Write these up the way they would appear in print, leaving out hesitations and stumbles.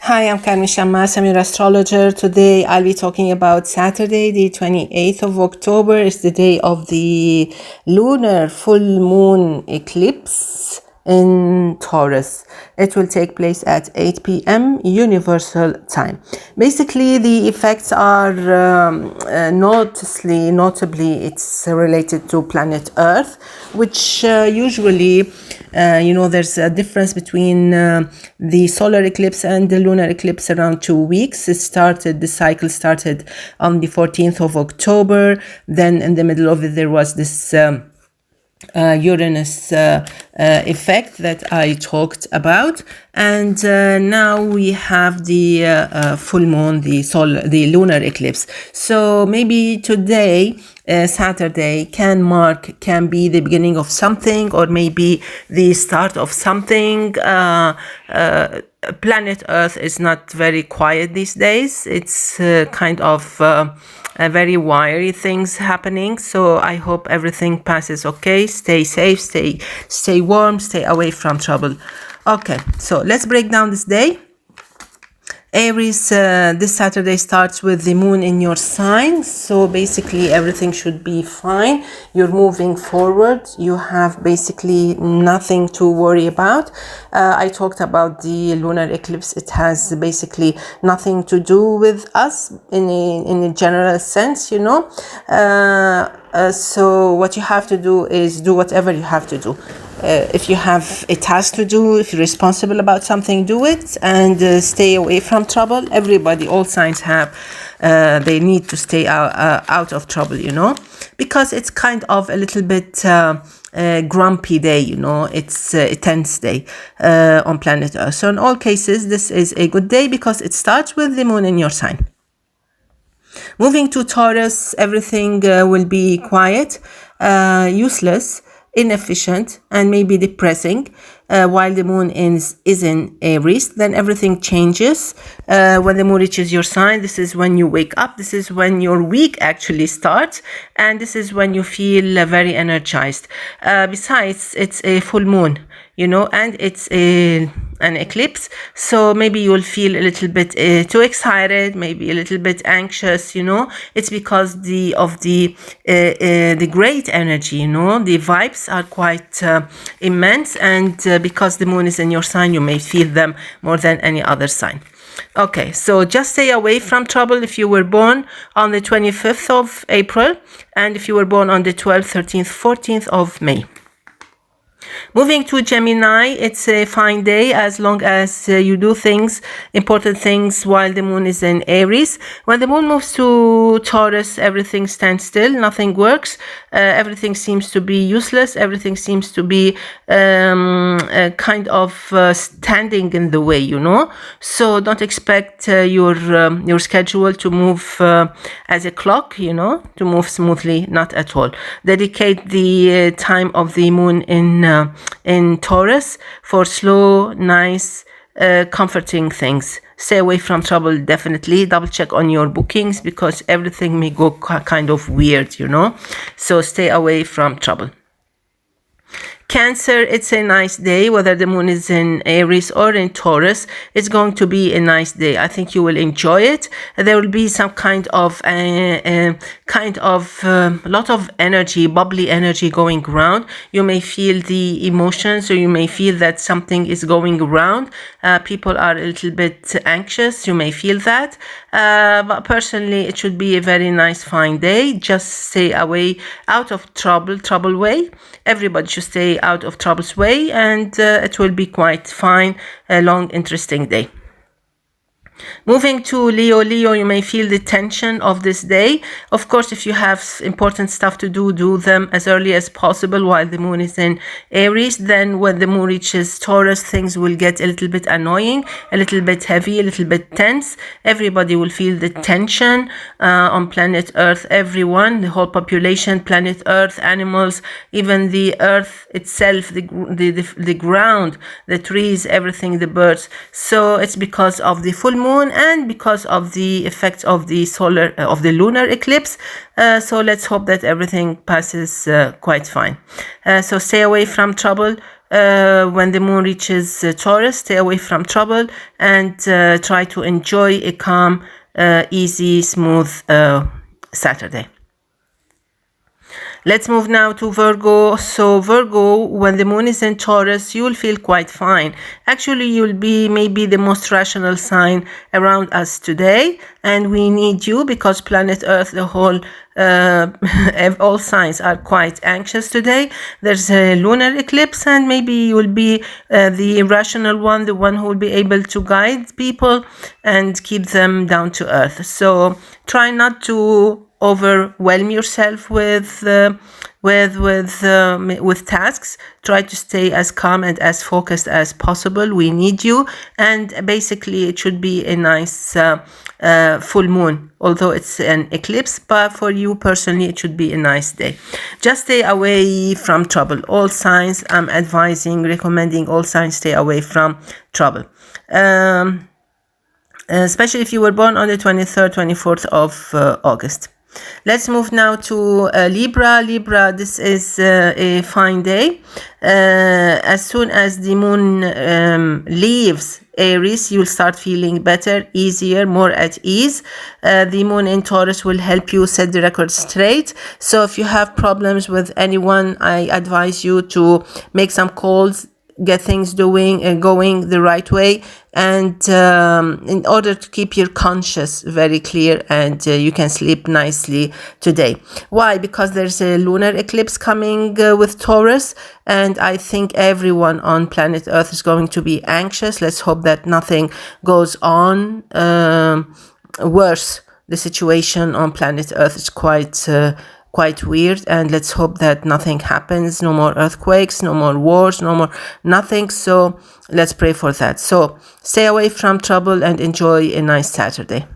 Hi, I'm Carmen Chammas. I'm your astrologer. Today I'll be talking about Saturday, the 28th of October. It's the day of the lunar full moon eclipse in Taurus. It will take place at 8 p.m. Universal Time. Basically, the effects are notably, it's related to planet Earth, which usually, there's a difference between the solar eclipse and the lunar eclipse around 2 weeks. The cycle started on the 14th of October. Then in the middle of it, there was this Uranus effect that I talked about, and now we have the full moon, the lunar eclipse. So maybe today, Saturday, can be the beginning of something, or maybe the start of something. Planet Earth is not very quiet these days. It's kind of very wiry things happening. So I hope everything passes okay. Stay safe, stay warm, stay away from trouble. Okay, so let's break down this day. Aries, this Saturday starts with the moon in your sign, so basically everything should be fine. You're moving forward. You have basically nothing to worry about. I talked about the lunar eclipse. It has basically nothing to do with us in a general sense, so what you have to do is do whatever you have to do. If you have a task to do, if you're responsible about something, do it, and stay away from trouble. Everybody, all signs have, they need to stay out of trouble, because it's kind of a little bit grumpy day, it's a tense day on planet Earth. So in all cases, this is a good day because it starts with the moon in your sign. Moving to Taurus, everything will be quiet, useless, inefficient, and maybe depressing. While the moon is in Aries, then everything changes. When the moon reaches your sign, this is when you wake up. This is when your week actually starts, and this is when you feel very energized. Besides, it's a full moon, and it's an eclipse, so maybe you'll feel a little bit too excited, maybe a little bit anxious. It's because of the great energy. The vibes are quite immense, and because the moon is in your sign, you may feel them more than any other sign. Okay, so just stay away from trouble if you were born on the 25th of April, and if you were born on the 12th, 13th, 14th of May. Moving to Gemini, it's a fine day as long as you do important things while the moon is in Aries. When the moon moves to Taurus, everything stands still, nothing works, everything seems to be useless, everything seems to be kind of standing in the way, So don't expect your schedule to move as a clock, to move smoothly, not at all. Dedicate the time of the moon in Taurus for slow, nice, comforting things. Stay away from trouble, definitely. Double check on your bookings because everything may go kind of weird, So stay away from trouble. Cancer, it's a nice day, whether the moon is in Aries or in Taurus. It's going to be a nice day. I think you will enjoy it. There will be some kind of lot of energy, bubbly energy going around. You may feel the emotions, or you may feel that something is going around. People are a little bit anxious. You may feel that. But personally, it should be a very nice, fine day. Just stay away out of trouble way. Everybody should stay out of trouble's way, and it will be quite fine, a long, interesting day. Moving to Leo, you may feel the tension of this day. Of course, if you have important stuff to do them as early as possible while the moon is in Aries. Then when the moon reaches Taurus, things will get a little bit annoying, a little bit heavy, a little bit tense. Everybody will feel the tension on planet Earth. Everyone, the whole population, planet Earth, animals, even the Earth itself, the ground, the trees, everything, the birds. So it's because of the full moon and because of the effects of the lunar eclipse. So let's hope that everything passes quite fine. So stay away from trouble. when the moon reaches Taurus, stay away from trouble and try to enjoy a calm, easy, smooth Saturday. Let's move now to Virgo. So Virgo, when the moon is in Taurus, you'll feel quite fine. Actually, you'll be maybe the most rational sign around us today. And we need you because planet Earth, the whole, all signs are quite anxious today. There's a lunar eclipse and maybe you'll be the rational one, the one who will be able to guide people and keep them down to earth. So try not to overwhelm yourself with tasks. Try to stay as calm and as focused as possible. We need you, and basically it should be a nice full moon, although it's an eclipse, but for you personally it should be a nice day. Just stay away from trouble. All signs, I'm advising, recommending all signs stay away from trouble. Especially if you were born on the 23rd, 24th of August. Let's move now to Libra. Libra, this is a fine day. As soon as the moon leaves Aries, you'll start feeling better, easier, more at ease. The moon in Taurus will help you set the record straight. So if you have problems with anyone, I advise you to make some calls, get things going the right way, and in order to keep your conscience very clear, and you can sleep nicely today. Why? Because there's a lunar eclipse coming with Taurus, and I think everyone on planet Earth is going to be anxious. Let's hope that nothing goes on worse. The situation on planet Earth is quite weird, and let's hope that nothing happens, no more earthquakes, no more wars, no more nothing. So let's pray for that. So stay away from trouble and enjoy a nice Saturday.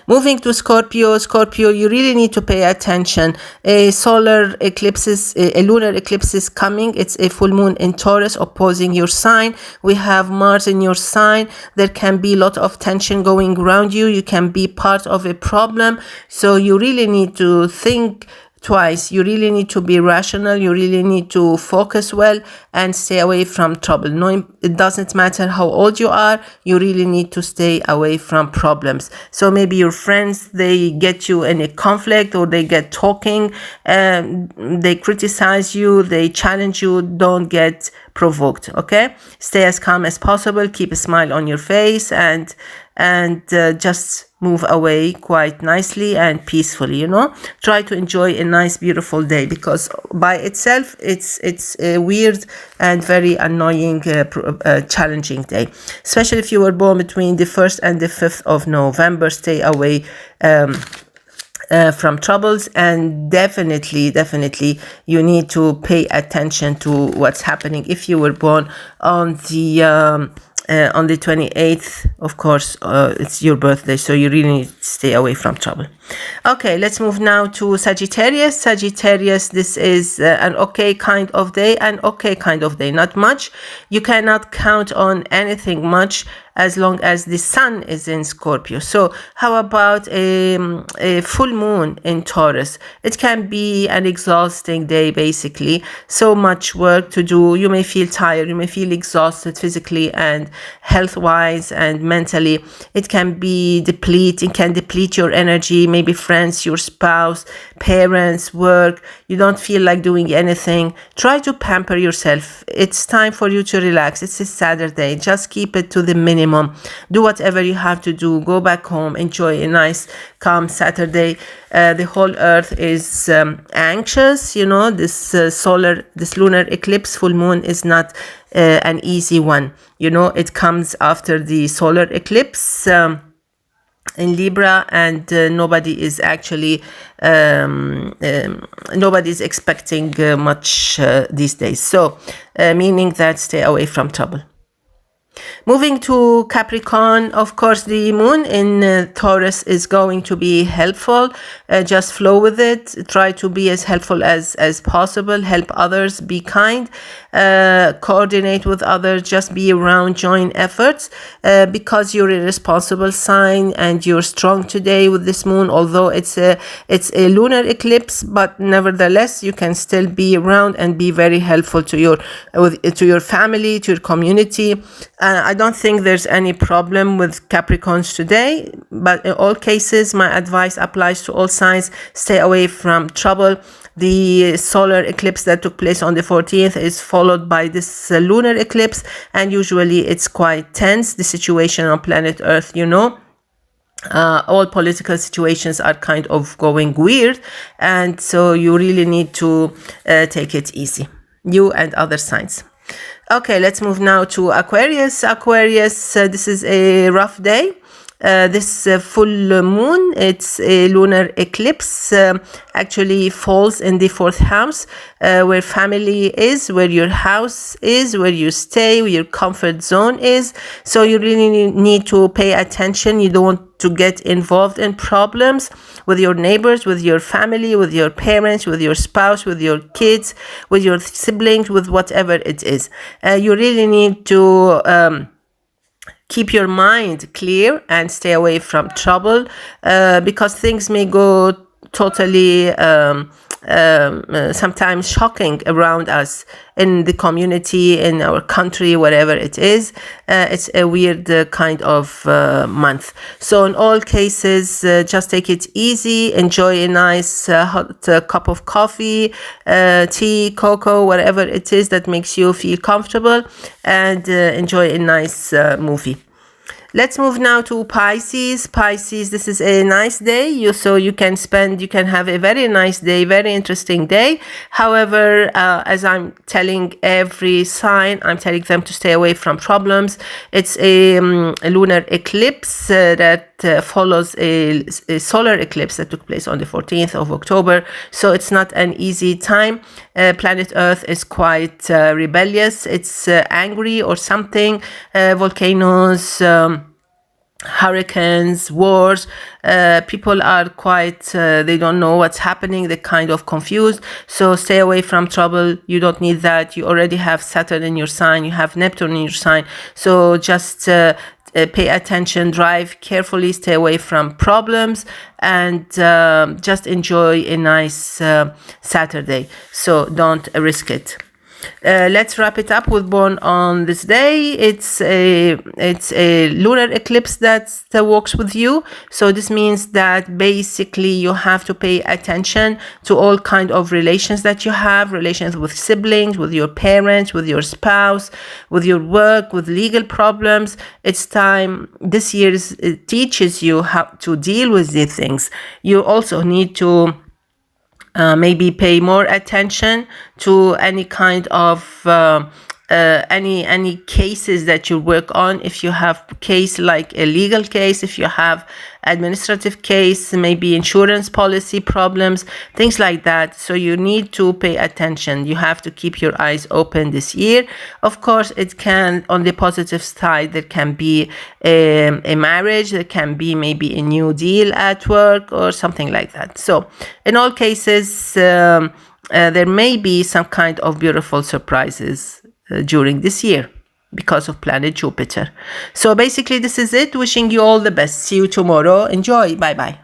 Moving to Scorpio. Scorpio, you really need to pay attention. A lunar eclipse is coming. It's a full moon in Taurus opposing your sign. We have Mars in your sign. There can be a lot of tension going around you. You can be part of a problem. So you really need to think twice. You really need to be rational. You really need to focus well and stay away from trouble. No, it doesn't matter how old you are. You really need to stay away from problems. So maybe your friends, they get you in a conflict, or they get talking, they criticize you, they challenge you. Don't get provoked. Okay, stay as calm as possible. Keep a smile on your face, and just move away quite nicely and peacefully. Try to enjoy a nice, beautiful day, because by itself it's a weird and very annoying, challenging day. Especially if you were born between the 1st and the 5th of November. Stay away from troubles, and definitely you need to pay attention to what's happening if you were born on the 28th. Of course, it's your birthday, so you really need to stay away from trouble. Okay, let's move now to Sagittarius. Sagittarius, this is an okay kind of day, not much. You cannot count on anything much as long as the sun is in Scorpio. So how about a full moon in Taurus? It can be an exhausting day, basically. So much work to do. You may feel tired. You may feel exhausted physically and health-wise and mentally. It can deplete your energy. Maybe friends, your spouse, parents, work. You don't feel like doing anything. Try to pamper yourself. It's time for you to relax. It's a Saturday. Just keep it to the minimum. Do whatever you have to do. Go back home. Enjoy a nice, calm Saturday. The whole Earth is anxious. This lunar eclipse, full moon, is not an easy one. It comes after the solar eclipse in Libra, and nobody is actually nobody's expecting much these days. So meaning that stay away from trouble. Moving to Capricorn, of course, the moon in Taurus is going to be helpful. Just flow with it. Try to be as helpful as possible. Help others. Be kind. Coordinate with others. Just be around. Join efforts because you're a responsible sign and you're strong today with this moon. Although it's a lunar eclipse, but nevertheless, you can still be around and be very helpful to your family, to your community. I don't think there's any problem with Capricorns today, but in all cases, my advice applies to all signs. Stay away from trouble. The solar eclipse that took place on the 14th is followed by this lunar eclipse, and usually it's quite tense, the situation on planet Earth, you know. All political situations are kind of going weird, and so you really need to take it easy, you and other signs. Okay, let's move now to Aquarius. Aquarius, this is a rough day. This full moon, it's a lunar eclipse, actually falls in the 4th house, where family is, where your house is, where you stay, where your comfort zone is. So you really need to pay attention. You don't want to get involved in problems with your neighbors, with your family, with your parents, with your spouse, with your kids, with your siblings, with whatever it is. You really need to keep your mind clear and stay away from trouble because things may go totally sometimes shocking around us in the community, in our country, whatever it is. It's a weird kind of month. So in all cases, just take it easy, enjoy a nice hot cup of coffee, tea, cocoa, whatever it is that makes you feel comfortable, and enjoy a nice movie. Let's move now to Pisces. Pisces, this is a nice day. So you can have a very nice day, very interesting day. However, as I'm telling every sign, I'm telling them to stay away from problems. It's a lunar eclipse that follows a solar eclipse that took place on the 14th of October. So it's not an easy time. Planet Earth is quite rebellious. It's angry or something. Volcanoes, hurricanes, wars, people are quite, they don't know what's happening, they're kind of confused. So stay away from trouble. You don't need that. You already have Saturn in your sign, you have Neptune in your sign. So just pay attention, drive carefully, stay away from problems, and just enjoy a nice Saturday. So don't risk it. Let's wrap it up with born on this day. It's a lunar eclipse that works with you. So this means that basically you have to pay attention to all kind of relations that you have, relations with siblings, with your parents, with your spouse, with your work, with legal problems. It's time this year teaches you how to deal with these things. You also need to maybe pay more attention to any kind of any cases that you work on. If you have case like a legal case, if you have administrative case, maybe insurance policy problems, things like that. So you need to pay attention. You have to keep your eyes open this year. Of course, it can, on the positive side, there can be a marriage, there can be maybe a new deal at work or something like that. So in all cases, there may be some kind of beautiful surprises during this year because of planet Jupiter. So basically this is it. Wishing you all the best. See you tomorrow. Enjoy. Bye bye.